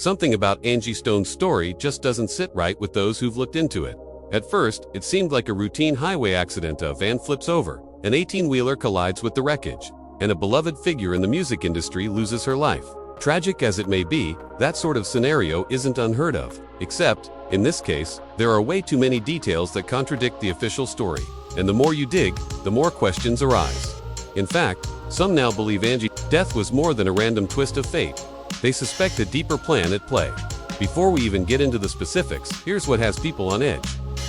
Something about Angie Stone's story just doesn't sit right with those who've looked into it. At first, it seemed like a routine highway accident. A van flips over, an 18-wheeler collides with the wreckage, and a beloved figure in the music industry loses her life. Tragic as it may be, that sort of scenario isn't unheard of. Except, in this case, there are way too many details that contradict the official story. And the more you dig, the more questions arise. In fact, some now believe Angie's death was more than a random twist of fate. They suspect a deeper plan at play. Before we even get into the specifics, here's what has people on edge.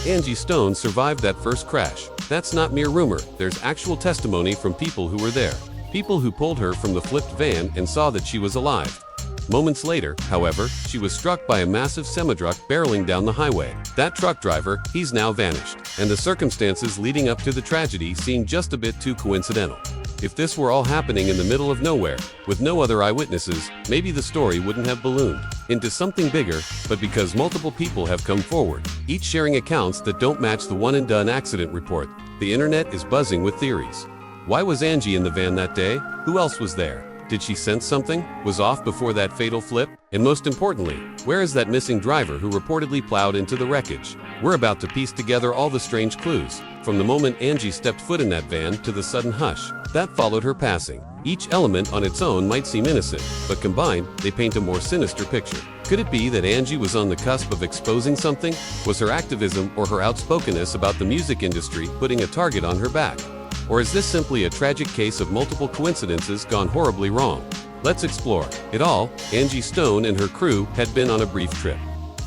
Angie Stone survived that first crash. That's not mere rumor, there's actual testimony from people who were there. People who pulled her from the flipped van and saw that she was alive. Moments later, however, she was struck by a massive semi-truck barreling down the highway. That truck driver, he's now vanished, and the circumstances leading up to the tragedy seem just a bit too coincidental. If this were all happening in the middle of nowhere, with no other eyewitnesses, maybe the story wouldn't have ballooned into something bigger, but because multiple people have come forward, each sharing accounts that don't match the one-and-done accident report, the internet is buzzing with theories. Why was Angie in the van that day? Who else was there? Did she sense something was off before that fatal flip? And most importantly, where is that missing driver who reportedly plowed into the wreckage? We're about to piece together all the strange clues, from the moment Angie stepped foot in that van to the sudden hush that followed her passing. Each element on its own might seem innocent, but combined, they paint a more sinister picture. Could it be that Angie was on the cusp of exposing something? Was her activism or her outspokenness about the music industry putting a target on her back? Or is this simply a tragic case of multiple coincidences gone horribly wrong? Let's explore it all. Angie Stone and her crew had been on a brief trip,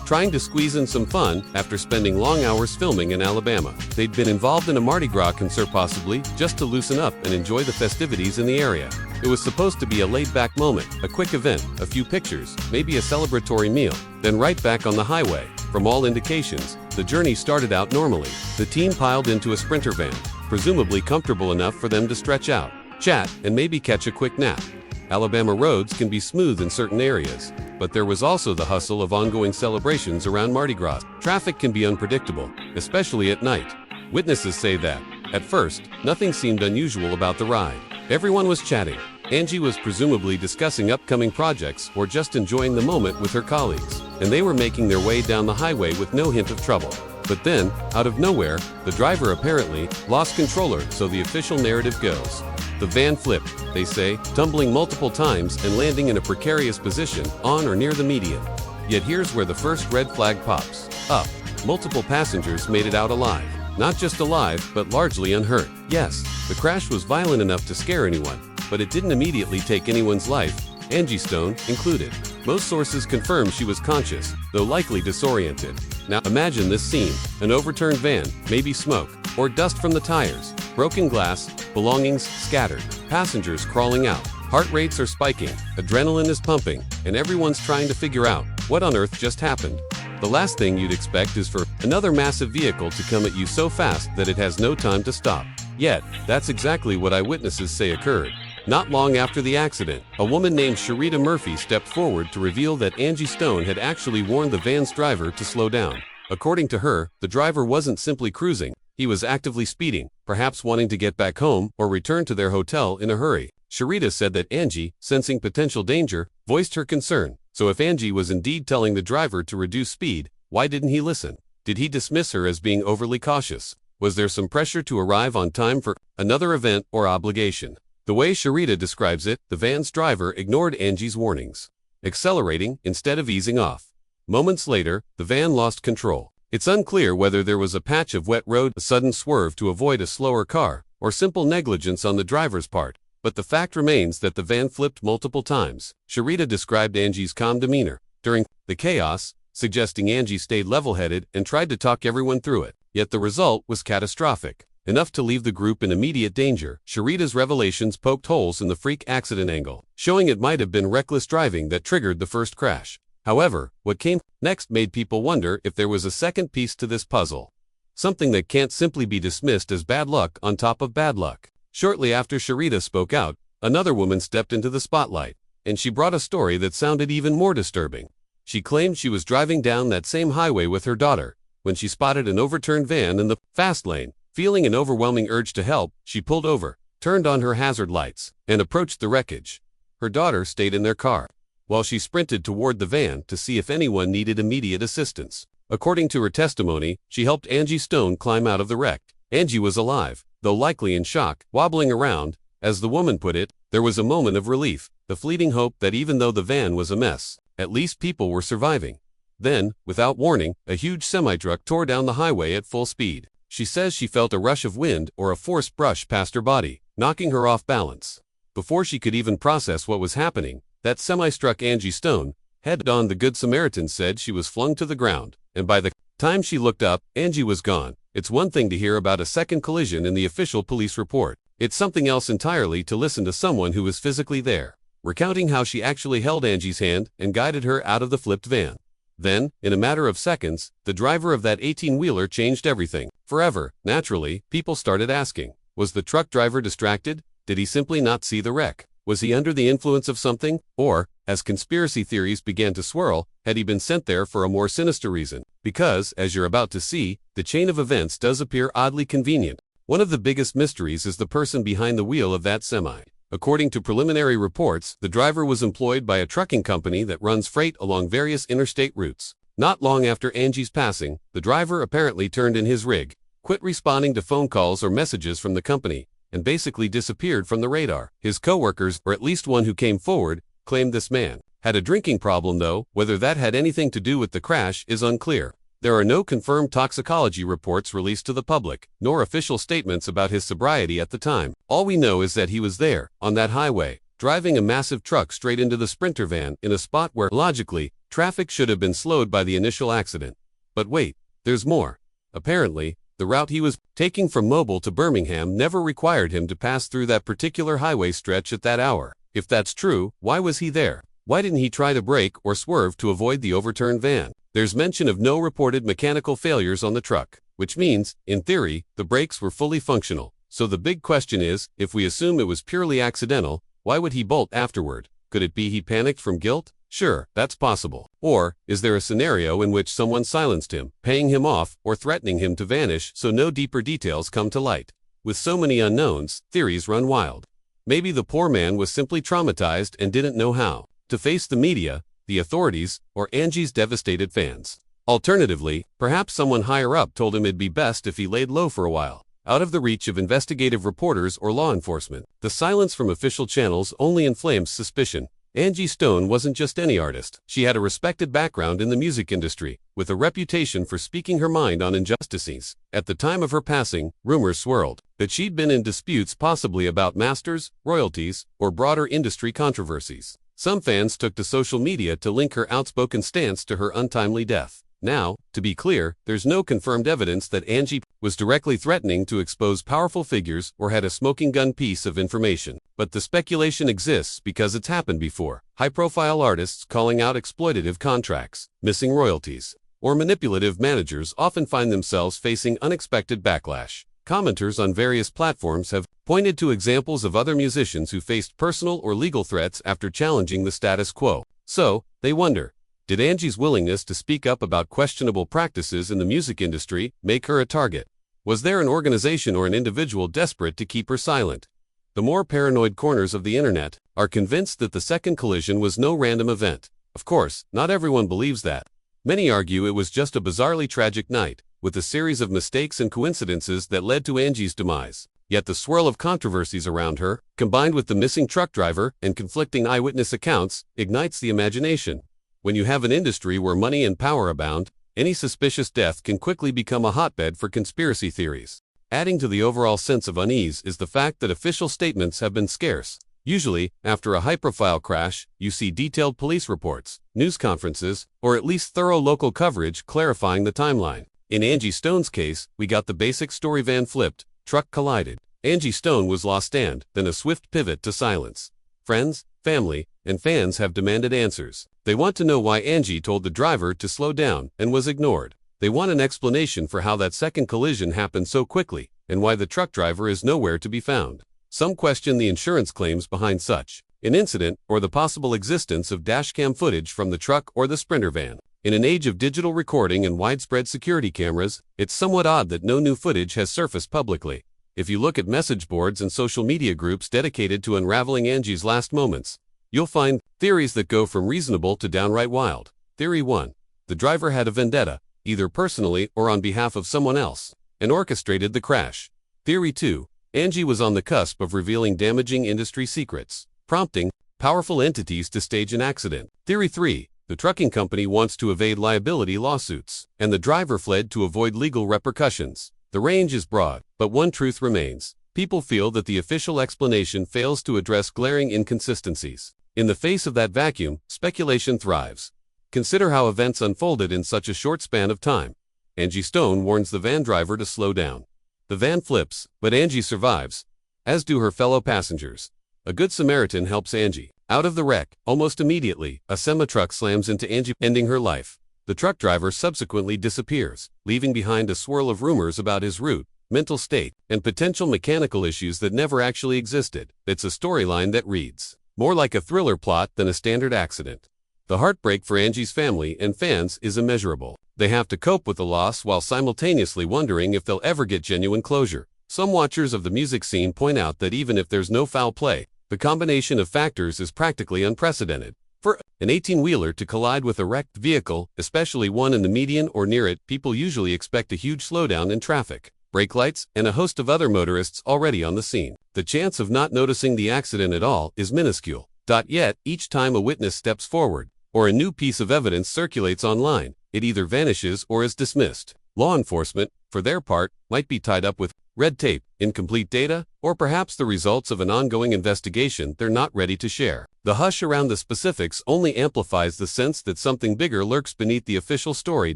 trying to squeeze in some fun after spending long hours filming in Alabama. They'd been involved in a Mardi Gras concert, possibly just to loosen up and enjoy the festivities in the area. It was supposed to be a laid-back moment, a quick event, a few pictures, maybe a celebratory meal, then right back on the highway. From all indications, the journey started out normally. The team piled into a Sprinter van, presumably comfortable enough for them to stretch out, chat, and maybe catch a quick nap. Alabama roads can be smooth in certain areas, but there was also the hustle of ongoing celebrations around Mardi Gras. Traffic can be unpredictable, especially at night. Witnesses say that, at first, nothing seemed unusual about the ride. Everyone was chatting. Angie was presumably discussing upcoming projects or just enjoying the moment with her colleagues, and they were making their way down the highway with no hint of trouble. But then, out of nowhere, the driver apparently lost control, so the official narrative goes. The van flipped, they say, tumbling multiple times and landing in a precarious position on or near the median. Yet here's where the first red flag pops up. Multiple passengers made it out alive. Not just alive, but largely unhurt. Yes, the crash was violent enough to scare anyone, but it didn't immediately take anyone's life, Angie Stone included. Most sources confirm she was conscious, though likely disoriented. Now imagine this scene: an overturned van, maybe smoke, or dust from the tires, broken glass, belongings scattered, passengers crawling out, heart rates are spiking, adrenaline is pumping, and everyone's trying to figure out what on earth just happened. The last thing you'd expect is for another massive vehicle to come at you so fast that it has no time to stop. Yet, that's exactly what eyewitnesses say occurred. Not long after the accident, a woman named Sharita Murphy stepped forward to reveal that Angie Stone had actually warned the van's driver to slow down. According to her, the driver wasn't simply cruising, he was actively speeding, perhaps wanting to get back home or return to their hotel in a hurry. Sharita said that Angie, sensing potential danger, voiced her concern. So if Angie was indeed telling the driver to reduce speed, why didn't he listen? Did he dismiss her as being overly cautious? Was there some pressure to arrive on time for another event or obligation? The way Sharita describes it, the van's driver ignored Angie's warnings, accelerating instead of easing off. Moments later, the van lost control. It's unclear whether there was a patch of wet road, a sudden swerve to avoid a slower car, or simple negligence on the driver's part. But the fact remains that the van flipped multiple times. Sharita described Angie's calm demeanor during the chaos, suggesting Angie stayed level-headed and tried to talk everyone through it. Yet the result was catastrophic, enough to leave the group in immediate danger. Sharita's revelations poked holes in the freak accident angle, showing it might have been reckless driving that triggered the first crash. However, what came next made people wonder if there was a second piece to this puzzle. Something that can't simply be dismissed as bad luck on top of bad luck. Shortly after Sharita spoke out, another woman stepped into the spotlight, and she brought a story that sounded even more disturbing. She claimed she was driving down that same highway with her daughter when she spotted an overturned van in the fast lane. Feeling an overwhelming urge to help, she pulled over, turned on her hazard lights, and approached the wreckage. Her daughter stayed in their car. while she sprinted toward the van to see if anyone needed immediate assistance. According to her testimony, she helped Angie Stone climb out of the wreck. Angie was alive, though likely in shock, wobbling around. As the woman put it, there was a moment of relief, the fleeting hope that even though the van was a mess, at least people were surviving. Then, without warning, a huge semi-truck tore down the highway at full speed. She says she felt a rush of wind or a force brush past her body, knocking her off balance. Before she could even process what was happening, that semi struck Angie Stone head-on. The Good Samaritan said she was flung to the ground, and by the time she looked up, Angie was gone. It's one thing to hear about a second collision in the official police report. It's something else entirely to listen to someone who was physically there, recounting how she actually held Angie's hand and guided her out of the flipped van. Then, in a matter of seconds, the driver of that 18-wheeler changed everything. Forever. Naturally, people started asking, was the truck driver distracted? Did he simply not see the wreck? Was he under the influence of something? Or, as conspiracy theories began to swirl, had he been sent there for a more sinister reason? Because, as you're about to see, the chain of events does appear oddly convenient. One of the biggest mysteries is the person behind the wheel of that semi. According to preliminary reports, the driver was employed by a trucking company that runs freight along various interstate routes. Not long after Angie's passing, the driver apparently turned in his rig, quit responding to phone calls or messages from the company, and basically disappeared from the radar. His co-workers, or at least one who came forward, claimed this man had a drinking problem, though whether that had anything to do with the crash is unclear. There are no confirmed toxicology reports released to the public, nor official statements about his sobriety at the time. All we know is that he was there, on that highway, driving a massive truck straight into the Sprinter van in a spot where, logically, traffic should have been slowed by the initial accident. But wait, there's more. Apparently, the route he was taking from Mobile to Birmingham never required him to pass through that particular highway stretch at that hour. If that's true, why was he there? Why didn't he try to brake or swerve to avoid the overturned van? There's mention of no reported mechanical failures on the truck, which means, in theory, the brakes were fully functional. So the big question is, if we assume it was purely accidental, why would he bolt afterward? Could it be he panicked from guilt? Sure, that's possible. Or, is there a scenario in which someone silenced him, paying him off, or threatening him to vanish so no deeper details come to light? With so many unknowns, theories run wild. Maybe the poor man was simply traumatized and didn't know how to face the media, the authorities, or Angie's devastated fans. Alternatively, perhaps someone higher up told him it'd be best if he laid low for a while, out of the reach of investigative reporters or law enforcement. The silence from official channels only inflames suspicion. Angie Stone wasn't just any artist. She had a respected background in the music industry, with a reputation for speaking her mind on injustices. At the time of her passing, rumors swirled that she'd been in disputes possibly about masters, royalties, or broader industry controversies. Some fans took to social media to link her outspoken stance to her untimely death. Now, to be clear, there's no confirmed evidence that Angie was directly threatening to expose powerful figures or had a smoking gun piece of information. But the speculation exists because it's happened before. High-profile artists calling out exploitative contracts, missing royalties, or manipulative managers often find themselves facing unexpected backlash. Commenters on various platforms have pointed to examples of other musicians who faced personal or legal threats after challenging the status quo. So, they wonder, did Angie's willingness to speak up about questionable practices in the music industry make her a target? Was there an organization or an individual desperate to keep her silent? The more paranoid corners of the internet are convinced that the second collision was no random event. Of course, not everyone believes that. Many argue it was just a bizarrely tragic night, with a series of mistakes and coincidences that led to Angie's demise. Yet the swirl of controversies around her, combined with the missing truck driver and conflicting eyewitness accounts, ignites the imagination. When you have an industry where money and power abound, any suspicious death can quickly become a hotbed for conspiracy theories. Adding to the overall sense of unease is the fact that official statements have been scarce. Usually, after a high-profile crash, you see detailed police reports, news conferences, or at least thorough local coverage clarifying the timeline. In Angie Stone's case, we got the basic story: van flipped, truck collided. Angie Stone was lost, and then a swift pivot to silence. Friends, family, and fans have demanded answers. They want to know why Angie told the driver to slow down and was ignored. They want an explanation for how that second collision happened so quickly, and why the truck driver is nowhere to be found. Some question the insurance claims behind such an incident, or the possible existence of dashcam footage from the truck or the Sprinter van. In an age of digital recording and widespread security cameras, it's somewhat odd that no new footage has surfaced publicly. If you look at message boards and social media groups dedicated to unraveling Angie's last moments, You'll find theories that go from reasonable to downright wild. Theory 1. The driver had a vendetta, either personally or on behalf of someone else, and orchestrated the crash. Theory 2. Angie was on the cusp of revealing damaging industry secrets, prompting powerful entities to stage an accident. Theory 3. The trucking company wants to evade liability lawsuits, and the driver fled to avoid legal repercussions. The range is broad, but one truth remains. People feel that the official explanation fails to address glaring inconsistencies. In the face of that vacuum, speculation thrives. Consider how events unfolded in such a short span of time. Angie Stone warns the van driver to slow down. The van flips, but Angie survives, as do her fellow passengers. A good Samaritan helps Angie out of the wreck. Almost immediately, a semi-truck slams into Angie, ending her life. The truck driver subsequently disappears, leaving behind a swirl of rumors about his route, mental state, and potential mechanical issues that never actually existed. It's a storyline that reads more like a thriller plot than a standard accident. The heartbreak for Angie's family and fans is immeasurable. They have to cope with the loss while simultaneously wondering if they'll ever get genuine closure. Some watchers of the music scene point out that even if there's no foul play, the combination of factors is practically unprecedented. For an 18-wheeler to collide with a wrecked vehicle, especially one in the median or near it, people usually expect a huge slowdown in traffic, brake lights, and a host of other motorists already on the scene. The chance of not noticing the accident at all is minuscule. Yet, each time a witness steps forward, or a new piece of evidence circulates online, it either vanishes or is dismissed. Law enforcement, for their part, might be tied up with red tape, incomplete data, or perhaps the results of an ongoing investigation they're not ready to share. The hush around the specifics only amplifies the sense that something bigger lurks beneath the official story.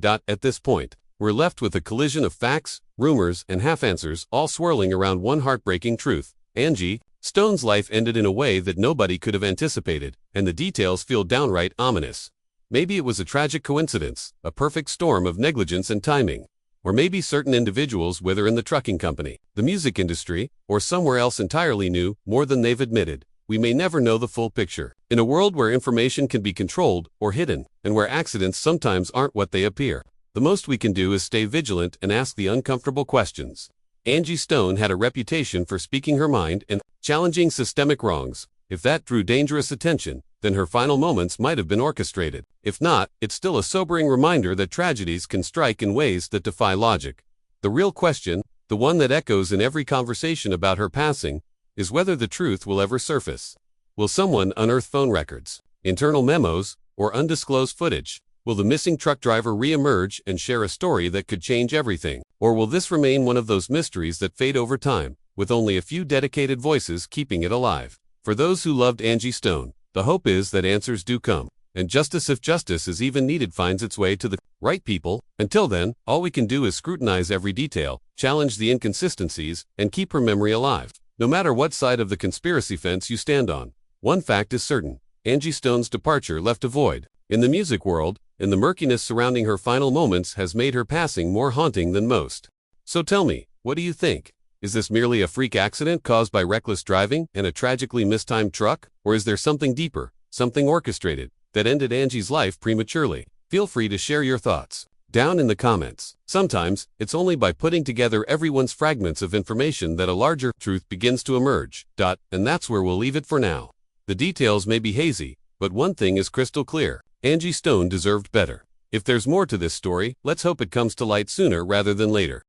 At this point, we're left with a collision of facts, rumors, and half-answers, all swirling around one heartbreaking truth. Angie Stone's life ended in a way that nobody could have anticipated, and the details feel downright ominous. Maybe it was a tragic coincidence, a perfect storm of negligence and timing. Or maybe certain individuals, whether in the trucking company, the music industry, or somewhere else entirely, knew more than they've admitted. We may never know the full picture. In a world where information can be controlled or hidden, and where accidents sometimes aren't what they appear, the most we can do is stay vigilant and ask the uncomfortable questions. Angie Stone had a reputation for speaking her mind and challenging systemic wrongs. If that drew dangerous attention, then her final moments might have been orchestrated. If not, it's still a sobering reminder that tragedies can strike in ways that defy logic. The real question, the one that echoes in every conversation about her passing, is whether the truth will ever surface. Will someone unearth phone records, internal memos, or undisclosed footage? Will the missing truck driver re-emerge and share a story that could change everything? Or will this remain one of those mysteries that fade over time, with only a few dedicated voices keeping it alive? For those who loved Angie Stone, the hope is that answers do come, and justice, if justice is even needed, finds its way to the right people. Until then, all we can do is scrutinize every detail, challenge the inconsistencies, and keep her memory alive. No matter what side of the conspiracy fence you stand on, one fact is certain: Angie Stone's departure left a void in the music world, and the murkiness surrounding her final moments has made her passing more haunting than most. So tell me, what do you think? Is this merely a freak accident caused by reckless driving and a tragically mistimed truck? Or is there something deeper, something orchestrated, that ended Angie's life prematurely? Feel free to share your thoughts down in the comments. Sometimes, it's only by putting together everyone's fragments of information that a larger truth begins to emerge. And that's where we'll leave it for now. The details may be hazy, but one thing is crystal clear: Angie Stone deserved better. If there's more to this story, let's hope it comes to light sooner rather than later.